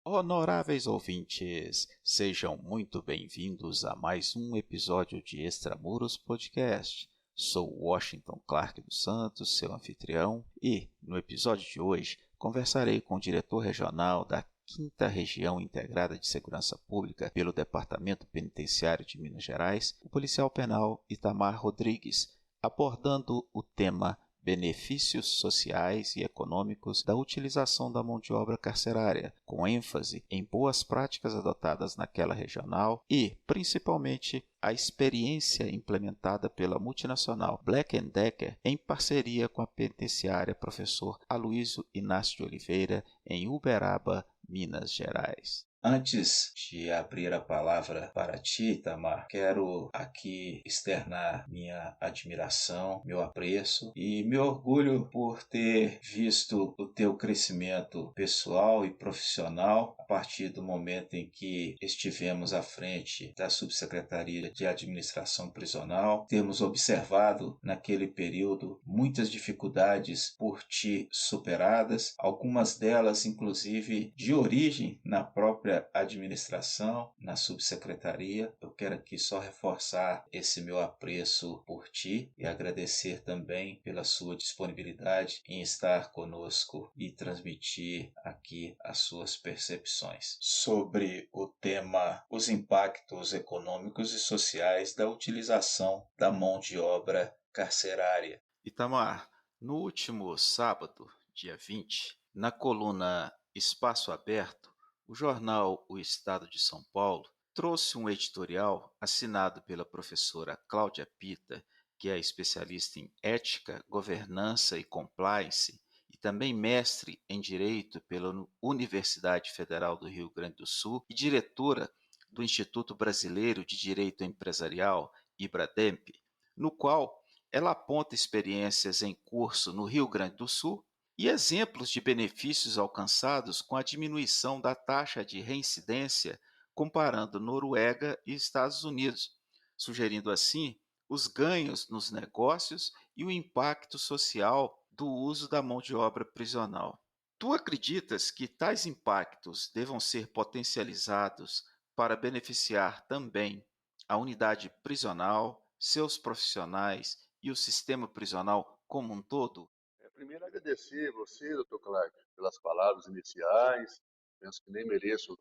Honoráveis ouvintes, sejam muito bem-vindos a mais um episódio de Extramuros Podcast. Sou Washington Clark dos Santos, seu anfitrião, e, no episódio de hoje, conversarei com o diretor regional da 5ª Região Integrada de Segurança Pública pelo Departamento Penitenciário de Minas Gerais, o policial penal Itamar Rodrigues, abordando o tema benefícios sociais e econômicos da utilização da mão de obra carcerária, com ênfase em boas práticas adotadas naquela regional e, principalmente, a experiência implementada pela multinacional Black & Decker em parceria com a penitenciária Professor Aloysio Inácio de Oliveira, em Uberaba, Minas Gerais. Antes de abrir a palavra para ti, Itamar, quero aqui externar minha admiração, meu apreço e meu orgulho por ter visto o teu crescimento pessoal e profissional a partir do momento em que estivemos à frente da Subsecretaria de Administração Prisional. Temos observado naquele período muitas dificuldades por ti superadas, algumas delas inclusive de origem na própria administração, na subsecretaria. Eu quero aqui só reforçar esse meu apreço por ti e agradecer também pela sua disponibilidade em estar conosco e transmitir aqui as suas percepções sobre o tema os impactos econômicos e sociais da utilização da mão de obra carcerária. Itamar, no último sábado, dia 20, na coluna Espaço Aberto, o jornal O Estado de São Paulo trouxe um editorial assinado pela professora Cláudia Pita, que é especialista em ética, governança e compliance, e também mestre em Direito pela Universidade Federal do Rio Grande do Sul e diretora do Instituto Brasileiro de Direito Empresarial, IBRADEMP, no qual ela aponta experiências em curso no Rio Grande do Sul e exemplos de benefícios alcançados com a diminuição da taxa de reincidência comparando Noruega e Estados Unidos, sugerindo assim os ganhos nos negócios e o impacto social do uso da mão de obra prisional. Tu acreditas que tais impactos devam ser potencializados para beneficiar também a unidade prisional, seus profissionais e o sistema prisional como um todo? Primeiro, agradecer você, Dr. Clark, pelas palavras iniciais. Penso que nem mereço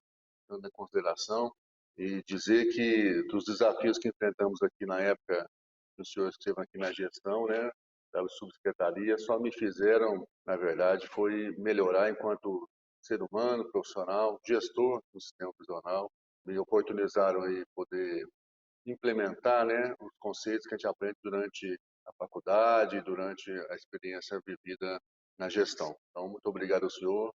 tanta consideração. E dizer que dos desafios que enfrentamos aqui na época que o senhor esteve aqui na gestão, né, da subsecretaria, só me fizeram, na verdade, foi melhorar enquanto ser humano, profissional, gestor do sistema prisional. Me oportunizaram aí poder implementar, né, os conceitos que a gente aprende durante a faculdade, durante a experiência vivida na gestão. Então, muito obrigado ao senhor,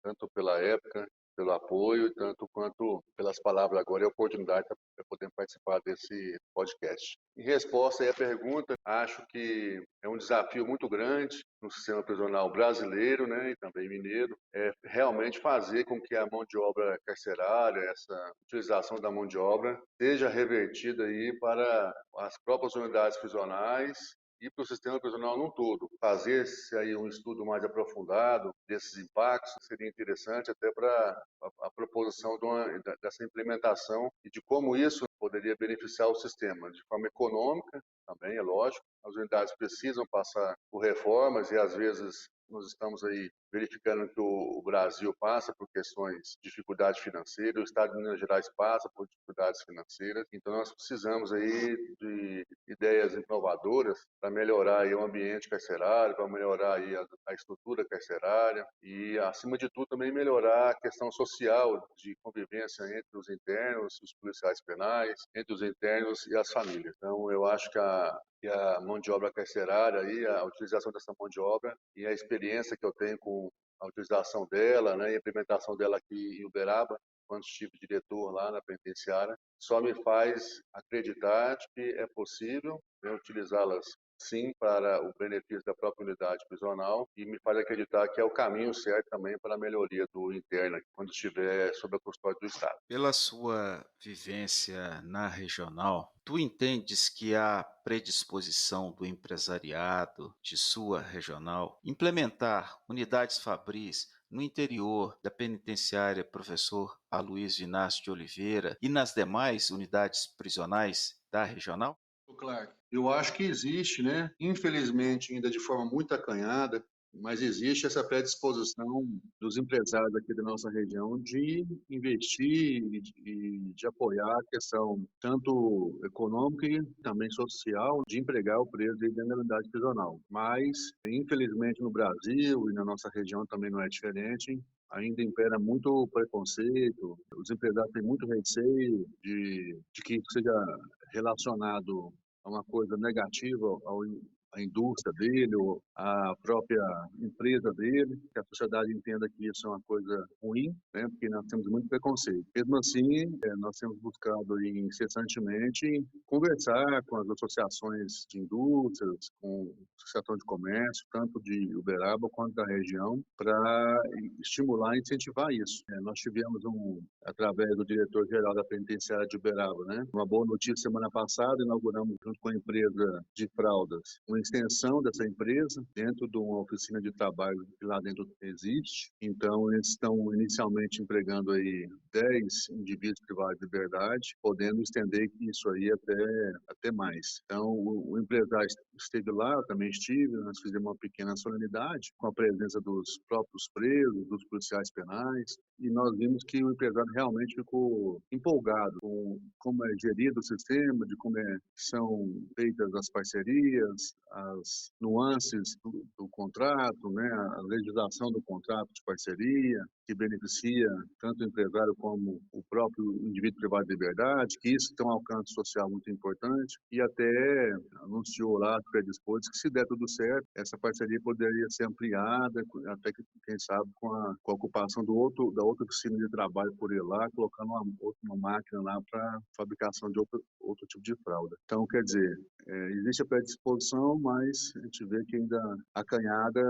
tanto pela época, pelo apoio, tanto quanto pelas palavras agora e a oportunidade de poder participar desse podcast. Em resposta à pergunta, acho que é um desafio muito grande no sistema prisional brasileiro, né, e também mineiro, é realmente fazer com que a mão de obra carcerária, essa utilização da mão de obra, seja revertida aí para as próprias unidades prisionais e para o sistema prisional num todo. Fazer-se aí um estudo mais aprofundado desses impactos seria interessante até para a proposição dessa implementação e de como isso poderia beneficiar o sistema de forma econômica, também é lógico. As unidades precisam passar por reformas e às vezes nós estamos aí verificando que o Brasil passa por questões de dificuldade financeira, o Estado de Minas Gerais passa por dificuldades financeiras, então nós precisamos aí de ideias inovadoras para melhorar aí o ambiente carcerário, para melhorar aí a estrutura carcerária e, acima de tudo, também melhorar a questão social de convivência entre os internos, os policiais penais, entre os internos e as famílias. Então, eu acho que a mão de obra carcerária, aí, a utilização dessa mão de obra e a experiência que eu tenho com a utilização dela, né, e a implementação dela aqui em Uberaba, quando estive diretor lá na penitenciária, só me faz acreditar que é possível, né, utilizá-las sim para o benefício da própria unidade prisional e me faz acreditar que é o caminho certo também para a melhoria do interno quando estiver sob a custódia do Estado. Pela sua vivência na regional, tu entendes que há predisposição do empresariado de sua regional implementar unidades fabris no interior da penitenciária Professor Aloysio Inácio de Oliveira e nas demais unidades prisionais da regional? Clark, eu acho que existe, né? Infelizmente, ainda de forma muito acanhada, mas existe essa predisposição dos empresários aqui da nossa região de investir e de apoiar a questão tanto econômica e também social de empregar o preso dentro da unidade prisional. Mas, infelizmente, no Brasil e na nossa região também não é diferente. Ainda impera muito preconceito, os empresários têm muito receio de que isso seja relacionado a uma coisa negativa à indústria dele ou à própria empresa dele, que a sociedade entenda que isso é uma coisa ruim, né? Porque nós temos muito preconceito. Mesmo assim, nós temos buscado aí, incessantemente conversar com as associações de indústrias, com a Associação de Comércio, tanto de Uberaba quanto da região, para estimular e incentivar isso. Nós tivemos através do diretor-geral da penitenciária de Uberaba, né? Uma boa notícia semana passada, inauguramos junto com a empresa de fraldas uma extensão dessa empresa dentro de uma oficina de trabalho que lá dentro existe. Então, eles estão inicialmente empregando aí 10 indivíduos privados de liberdade, podendo estender isso aí até mais. Então, o empresário esteve lá, eu também estive, nós fizemos uma pequena solenidade com a presença dos próprios presos, dos policiais penais, e nós vimos que o empresário realmente ficou empolgado com como é gerido o sistema, de como são feitas as parcerias, as nuances do contrato, né, a legislação do contrato de parceria, que beneficia tanto o empresário como o próprio indivíduo privado de liberdade, que isso tem um alcance social muito importante, e até anunciou lá, predispôs, que se der tudo certo, essa parceria poderia ser ampliada, até que, quem sabe, com a ocupação da outra oficina de trabalho por ele lá, colocando uma máquina lá para fabricação de outro tipo de fralda. Então, quer dizer, existe a predisposição, mas a gente vê que ainda acanhada,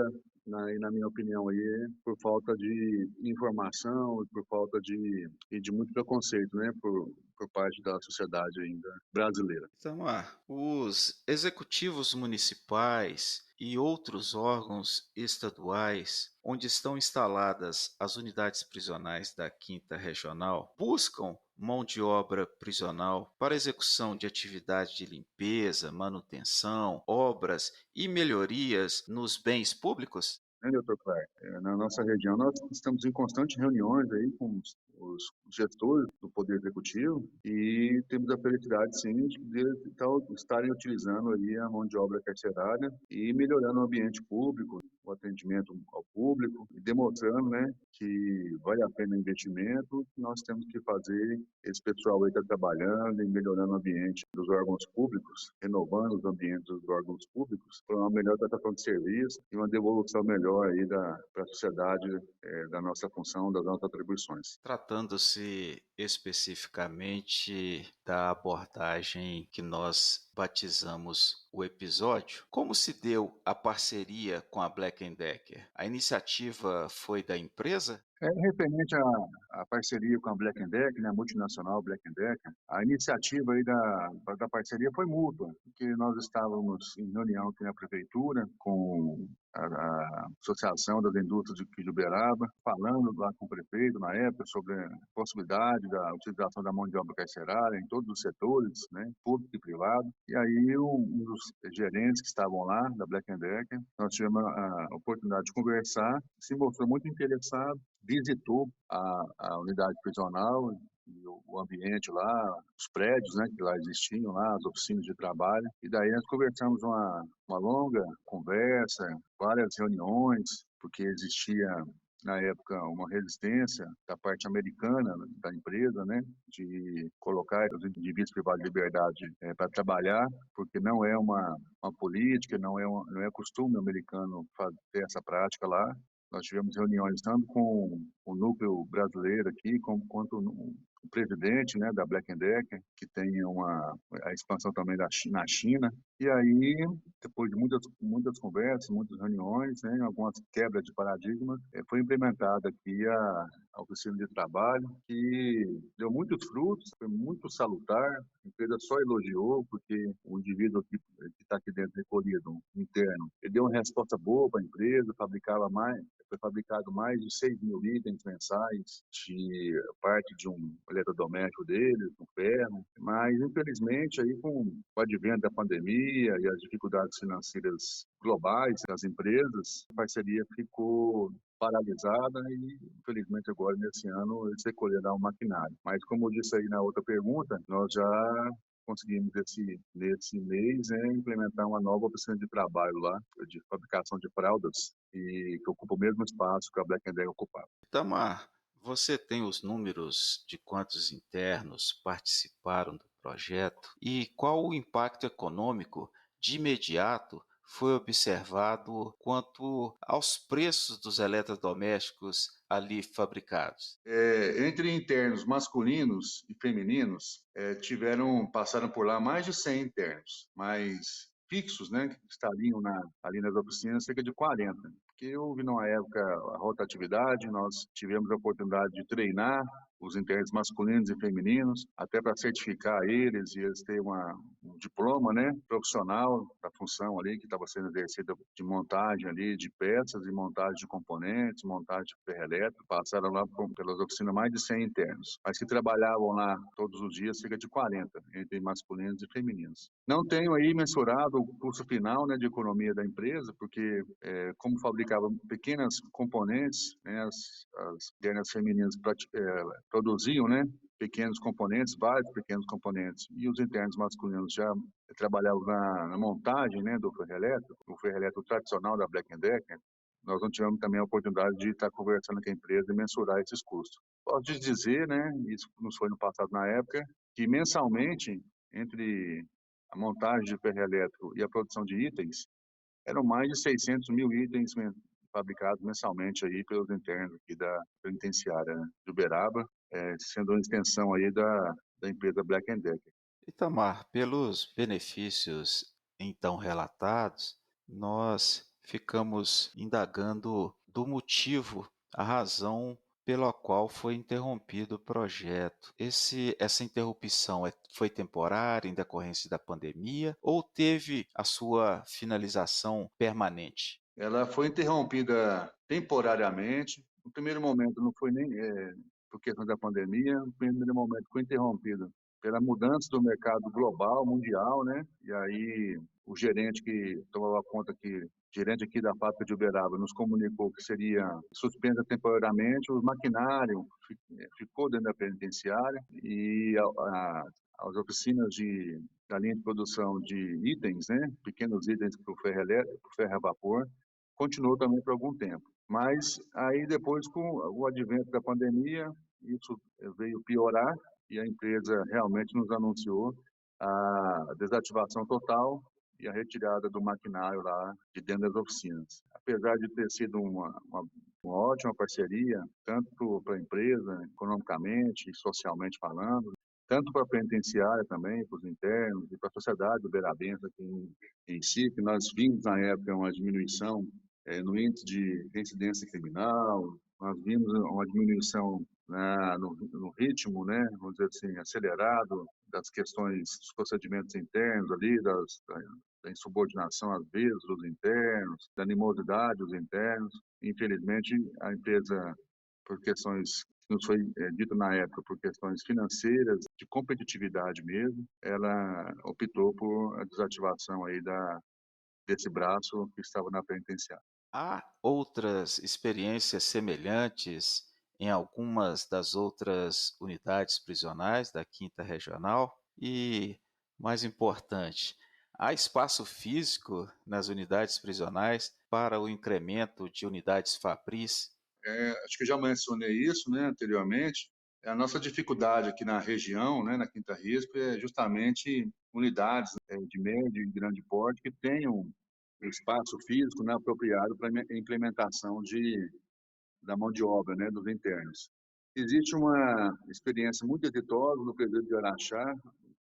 na minha opinião, aí, por falta de informação, por falta de muito preconceito, né, por parte da sociedade ainda brasileira. Itamar, os executivos municipais e outros órgãos estaduais, onde estão instaladas as unidades prisionais da Quinta Regional, buscam mão de obra prisional para execução de atividades de limpeza, manutenção, obras e melhorias nos bens públicos? Né, doutor Clark? Na nossa região, nós estamos em constantes reuniões aí com os gestores do Poder Executivo e temos a felicidade, sim, de estarem utilizando aí a mão de obra carcerária e melhorando o ambiente público, o atendimento ao público, e demonstrando, né, que vale a pena o investimento, que nós temos que fazer esse pessoal aí está trabalhando e melhorando o ambiente dos órgãos públicos, renovando os ambientes dos órgãos públicos, para uma melhor prestação de serviço e uma devolução melhor aí para a sociedade da nossa função, das nossas atribuições. Tratando-se especificamente da abordagem que nós batizamos o episódio, como se deu a parceria com a Black Decker? A iniciativa foi da empresa? Referente à parceria com a Black Decker, né, a multinacional Black Decker, a iniciativa aí da parceria foi mútua, porque nós estávamos em reunião aqui na prefeitura com a Associação das Indústrias de Uberaba, falando lá com o prefeito na época sobre a possibilidade da utilização da mão de obra carcerária em todos os setores, né, público e privado. E aí um dos gerentes que estavam lá, da Black Decker, nós tivemos a oportunidade de conversar, se mostrou muito interessado, visitou a unidade prisional e o ambiente lá, os prédios, né, que lá existiam, lá, as oficinas de trabalho. E daí nós conversamos uma longa conversa, várias reuniões, porque existia na época uma resistência da parte americana da empresa, né, de colocar os indivíduos privados de liberdade para trabalhar, porque não é uma política, não é costume americano fazer essa prática lá. Nós tivemos reuniões tanto com o núcleo brasileiro aqui, quanto o presidente, né, da Black Decker, que tem a expansão também na China. E aí, depois de muitas conversas, muitas reuniões, né, algumas quebras de paradigma, foi implementada aqui a oficina de trabalho, que deu muitos frutos, foi muito salutar. A empresa só elogiou, porque o indivíduo que está aqui dentro, recolhido, interno, ele deu uma resposta boa para a empresa, foi fabricado mais de 6 mil itens mensais de parte de um eletrodoméstico deles, um ferro, mas infelizmente aí com o advento da pandemia e as dificuldades financeiras globais das empresas, a parceria ficou paralisada e, infelizmente, agora, nesse ano, eles recolherão o maquinário. Mas, como eu disse aí na outra pergunta, nós já conseguimos, nesse mês, implementar uma nova oficina de trabalho lá, de fabricação de fraldas, e que ocupa o mesmo espaço que a Black Decker ocupava. Itamar, você tem os números de quantos internos participaram do projeto e qual o impacto econômico de imediato foi observado quanto aos preços dos eletrodomésticos ali fabricados? Entre internos masculinos e femininos, passaram por lá mais de 100 internos, mas fixos, né, que estariam ali nas oficinas, cerca de 40. Porque houve, numa época, a rotatividade, nós tivemos a oportunidade de treinar os internos masculinos e femininos, até para certificar eles e eles terem um diploma, né, profissional da função ali que estava sendo exercida de montagem ali de peças e montagem de componentes, montagem de ferro elétrico. Passaram lá pelas oficinas mais de 100 internos, mas que trabalhavam lá todos os dias cerca de 40, entre masculinos e femininos. Não tenho aí mensurado o custo final, né, de economia da empresa, porque como fabricava pequenas componentes, né, as internas femininas produziam, né, pequenos componentes, vários pequenos componentes, e os internos masculinos já trabalhavam na montagem, né, do ferro elétrico tradicional da Black Decker. Nós não tivemos também a oportunidade de estar conversando com a empresa e mensurar esses custos. Posso te dizer, né, isso nos foi no passado na época, que mensalmente, entre a montagem de ferro elétrico e a produção de itens, eram mais de 600 mil itens fabricados mensalmente aí pelos internos aqui da penitenciária, né, de Uberaba, sendo uma extensão aí da empresa Black Decker. Itamar, pelos benefícios então relatados, nós ficamos indagando do motivo, a razão pela qual foi interrompido o projeto. Essa interrupção foi temporária em decorrência da pandemia ou teve a sua finalização permanente? Ela foi interrompida temporariamente. No primeiro momento não foi nem por questão da pandemia, no primeiro momento foi interrompida pela mudança do mercado global, mundial, né? E aí o gerente que tomava conta gerente aqui da fábrica de Uberaba nos comunicou que seria suspensa temporariamente, o maquinário ficou dentro da penitenciária e as oficinas da linha de produção de itens, né, pequenos itens para o ferro elétrico, para o ferro a vapor, continuou também por algum tempo. Mas aí depois, com o advento da pandemia, isso veio piorar e a empresa realmente nos anunciou a desativação total e a retirada do maquinário lá de dentro das oficinas. Apesar de ter sido uma ótima parceria, tanto para a empresa, economicamente e socialmente falando, tanto para a penitenciária também, para os internos e para a sociedade uberabense aqui em si, que nós vimos na época uma diminuição no índice de reincidência criminal, nós vimos uma diminuição no ritmo, né, vamos dizer assim, acelerado das questões dos procedimentos internos ali, da insubordinação às vezes dos internos, da animosidade dos internos. Infelizmente, a empresa, por questões que nos foi dito na época, por questões financeiras, de competitividade mesmo, ela optou por a desativação aí desse braço que estava na penitenciária. Há outras experiências semelhantes em algumas das outras unidades prisionais da Quinta Regional? E, mais importante, há espaço físico nas unidades prisionais para o incremento de unidades Fabris? Acho que eu já mencionei isso, né, anteriormente. A nossa dificuldade aqui na região, né, na Quinta Risco, é justamente unidades de médio e grande porte que tenham espaço físico, né, apropriado para a implementação da mão de obra, né, dos internos. Existe uma experiência muito exitosa no presídio de Araxá,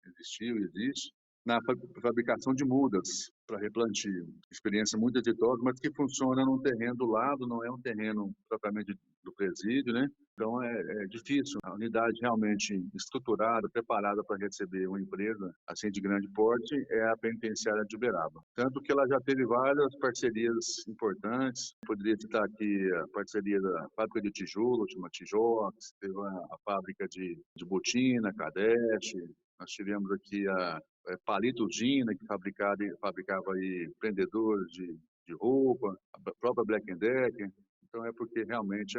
existiu e existe, na fabricação de mudas para replantio. Experiência muito exitosa, mas que funciona num terreno do lado, não é um terreno propriamente do presídio, né? Então é difícil. A unidade realmente estruturada, preparada para receber uma empresa assim de grande porte é a penitenciária de Uberaba. Tanto que ela já teve várias parcerias importantes. Poderia citar aqui a parceria da fábrica de tijolo, chama Tijox, teve a fábrica de botina, Cadete. Nós tivemos aqui a Palito Gina, que fabricava aí prendedores de roupa, a própria Black Decker. Então é porque realmente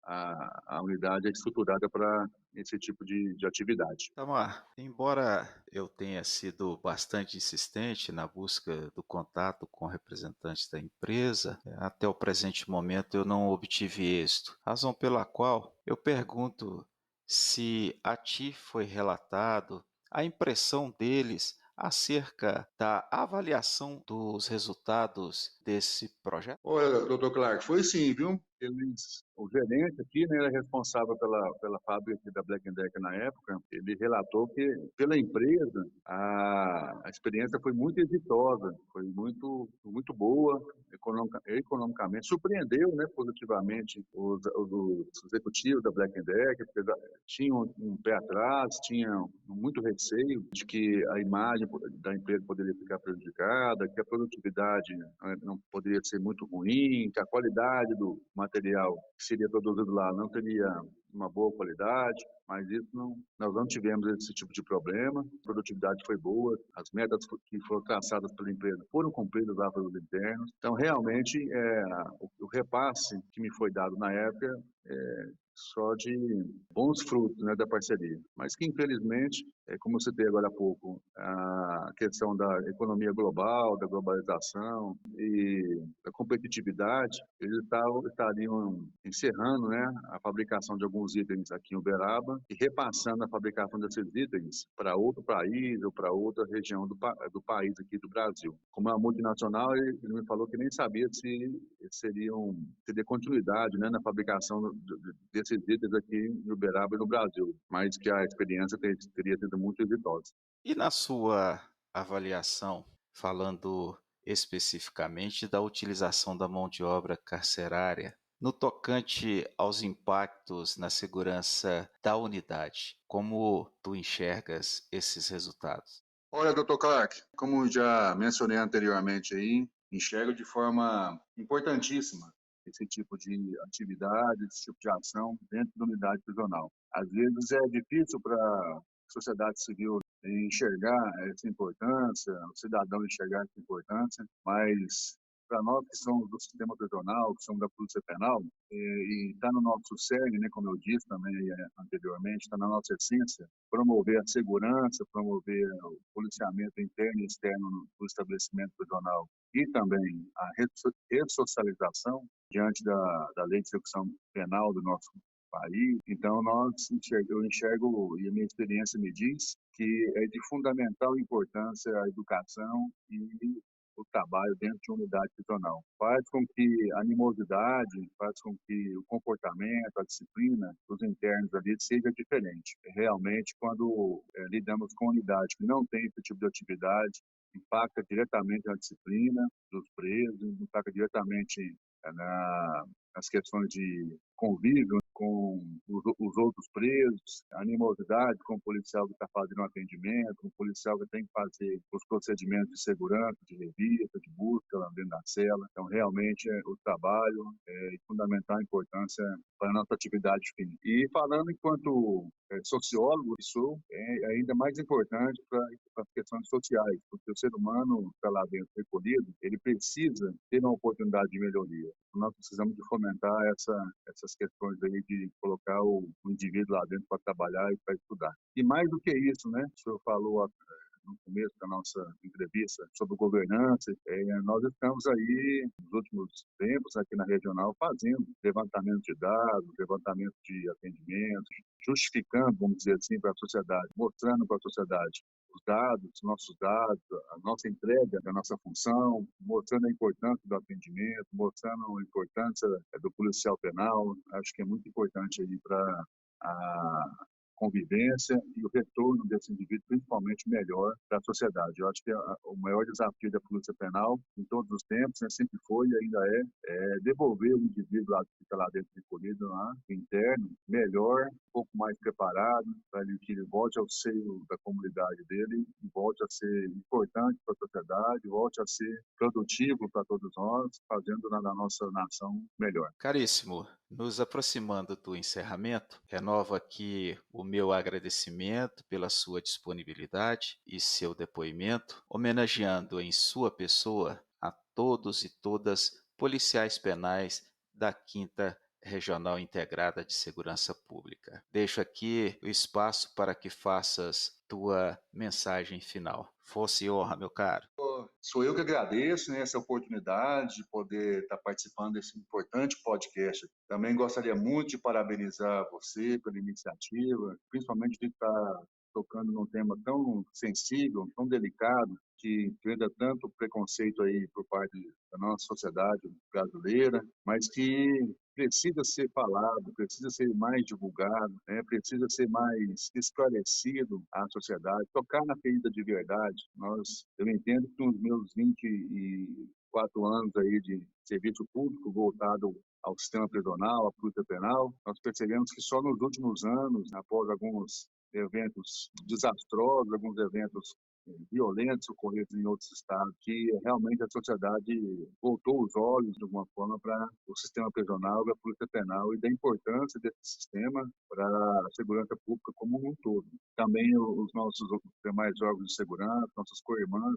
a unidade é estruturada para esse tipo de atividade. Tamar, embora eu tenha sido bastante insistente na busca do contato com representantes da empresa, até o presente momento eu não obtive êxito, razão pela qual eu pergunto se a ti foi relatado a impressão deles acerca da avaliação dos resultados desse projeto. Olha, doutor Clark, foi sim, viu? O gerente aqui, né, era responsável pela fábrica aqui da Black Decker na época. Ele relatou que, pela empresa, a experiência foi muito exitosa, foi muito boa, economicamente. Surpreendeu, né, positivamente os executivos da Black Decker, porque tinham um pé atrás, tinham muito receio de que a imagem da empresa poderia ficar prejudicada, que a produtividade não poderia ser muito ruim, que a qualidade do material que seria produzido lá não teria uma boa qualidade, mas nós não tivemos esse tipo de problema. A produtividade foi boa, as metas que foram traçadas pela empresa foram cumpridas lá pelos internos. Então, realmente, o repasse que me foi dado na época só de bons frutos, né, da parceria, mas que infelizmente, como eu citei agora há pouco, a questão da economia global, da globalização e da competitividade, eles estariam encerrando, né, a fabricação de alguns itens aqui em Uberaba e repassando a fabricação desses itens para outro país ou para outra região do país aqui do Brasil. Como é uma multinacional, ele me falou que nem sabia se teria continuidade, né, na fabricação desses itens aqui em Uberaba e no Brasil, mas que a experiência teria sido muito exitosa. E na sua avaliação, falando especificamente da utilização da mão de obra carcerária, no tocante aos impactos na segurança da unidade, como tu enxergas esses resultados? Olha, doutor Clark, como já mencionei anteriormente aí, enxergo de forma importantíssima esse tipo de atividade, esse tipo de ação dentro da unidade prisional. Às vezes é difícil para a sociedade civil enxergar essa importância, o cidadão enxergar essa importância, mas para nós que somos do sistema prisional, que somos da Polícia Penal, e está no nosso cerne, né, como eu disse também anteriormente, está na nossa essência, promover a segurança, promover o policiamento interno e externo do estabelecimento prisional e também a ressocialização diante da lei de execução penal do nosso país. Então, eu enxergo, e a minha experiência me diz, que é de fundamental importância a educação e o trabalho dentro de uma unidade prisional. Faz com que a animosidade, faz com que o comportamento, a disciplina dos internos ali seja diferente. Realmente, quando lidamos com unidade que não tem esse tipo de atividade, impacta diretamente na disciplina dos presos, impacta diretamente nas questões de convívio com os outros presos, animosidade com o policial que está fazendo um atendimento, com o policial que tem que fazer os procedimentos de segurança, de revista, de busca lá dentro da cela. Então, realmente, o trabalho é de fundamental importância para a nossa atividade fim. E falando enquanto sociólogo, isso é ainda mais importante para as questões sociais, porque o ser humano está lá dentro recolhido, ele precisa ter uma oportunidade de melhoria. Nós precisamos de fomentar essas questões aí de colocar o indivíduo lá dentro para trabalhar e para estudar. E mais do que isso, né? O senhor falou no começo da nossa entrevista sobre governança, nós estamos aí, nos últimos tempos, aqui na regional, fazendo levantamento de dados, levantamento de atendimentos, justificando, vamos dizer assim, para a sociedade, mostrando para a sociedade os dados, os nossos dados, a nossa entrega da nossa função, mostrando a importância do atendimento, mostrando a importância do policial penal. Acho que é muito importante aí para convivência e o retorno desse indivíduo, principalmente, melhor para a sociedade. Eu acho que o maior desafio da Polícia Penal, em todos os tempos, né, sempre foi e ainda é devolver o indivíduo lá, que fica lá dentro recolhido, lá, interno, melhor, um pouco mais preparado, para que ele volte ao seio da comunidade dele e volte a ser importante para a sociedade, volte a ser produtivo para todos nós, fazendo da nossa nação melhor. Caríssimo, nos aproximando do encerramento, renovo aqui o meu agradecimento pela sua disponibilidade e seu depoimento, homenageando em sua pessoa a todos e todas policiais penais da 5ª Regional Integrada de Segurança Pública. Deixo aqui o espaço para que faças tua mensagem final. Força e honra, meu caro. Sou eu que agradeço, né, essa oportunidade de poder estar participando desse importante podcast. Também gostaria muito de parabenizar você pela iniciativa, principalmente de estar tocando num tema tão sensível, tão delicado, que enfrenta tanto preconceito aí por parte da nossa sociedade brasileira, mas que precisa ser falado, precisa ser mais divulgado, né? Precisa ser mais esclarecido à sociedade, tocar na ferida de verdade. Eu entendo que nos meus 24 anos aí de serviço público voltado ao sistema prisional, à polícia penal, nós percebemos que só nos últimos anos, após alguns eventos desastrosos, alguns eventos violentos ocorridos em outros estados, que realmente a sociedade voltou os olhos, de alguma forma, para o sistema prisional, a polícia penal e da importância desse sistema para a segurança pública como um todo. Também os nossos demais órgãos de segurança, nossas co-irmãs,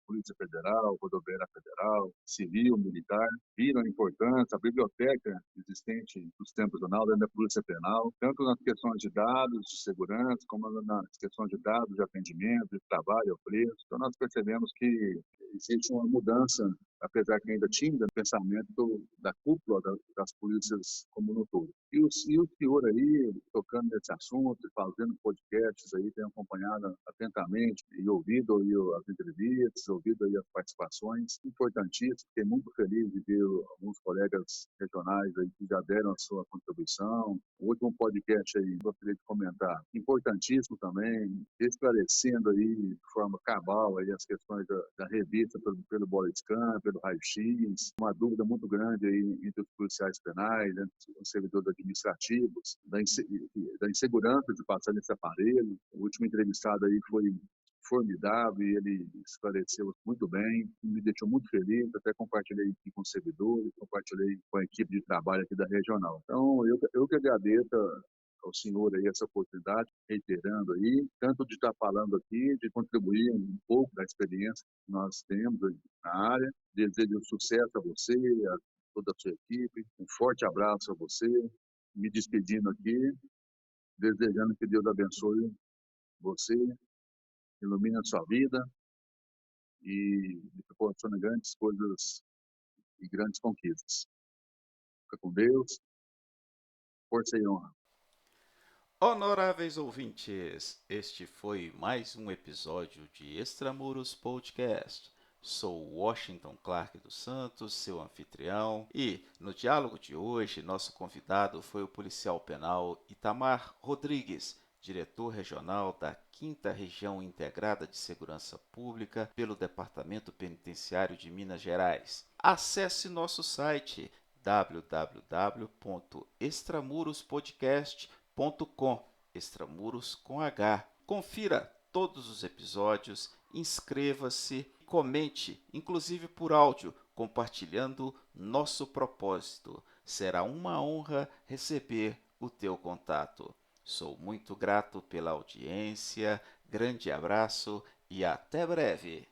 Polícia Federal, Rodoviária Federal, Civil, Militar, viram a importância, a biblioteca existente no sistema prisional, dentro da Polícia Penal, tanto nas questões de dados de segurança, como nas questões de dados de atendimento, de trabalho ao preço. Então, nós percebemos que existe uma mudança, apesar que ainda tímida, no pensamento da cúpula das polícias como no todo. E o senhor aí, tocando nesse assunto, fazendo podcasts aí, tem acompanhado atentamente e ouvido aí as entrevistas, ouvido aí as participações, importantíssimo. Fiquei muito feliz de ver alguns colegas regionais aí que já deram a sua contribuição. O último podcast aí, gostaria de comentar, importantíssimo também, esclarecendo aí de forma cabal aí as questões da revista pelo Boliscan, pelo Raio-X, uma dúvida muito grande aí entre os policiais penais, entre os servidores administrativos, da insegurança de passar nesse aparelho. O último entrevistado aí foi formidável e ele esclareceu muito bem, me deixou muito feliz, até compartilhei aqui com os servidores, compartilhei com a equipe de trabalho aqui da regional. Então, eu que agradeço ao senhor aí essa oportunidade, reiterando aí, tanto de estar falando aqui, de contribuir um pouco da experiência que nós temos na área. Desejo sucesso a você, a toda a sua equipe. Um forte abraço a você, me despedindo aqui, desejando que Deus abençoe você, ilumine a sua vida e lhe proporcione grandes coisas e grandes conquistas. Fica com Deus, força e honra. Honoráveis ouvintes, este foi mais um episódio de Extramuros Podcast. Sou Washington Clark dos Santos, seu anfitrião, e no diálogo de hoje, nosso convidado foi o policial penal Itamar Rodrigues, diretor regional da 5ª Região Integrada de Segurança Pública pelo Departamento Penitenciário de Minas Gerais. Acesse nosso site www.extramurospodcast.com, Extramuros com H. Confira todos os episódios, inscreva-se, comente, inclusive por áudio, compartilhando nosso propósito. Será uma honra receber o teu contato. Sou muito grato pela audiência, grande abraço e até breve.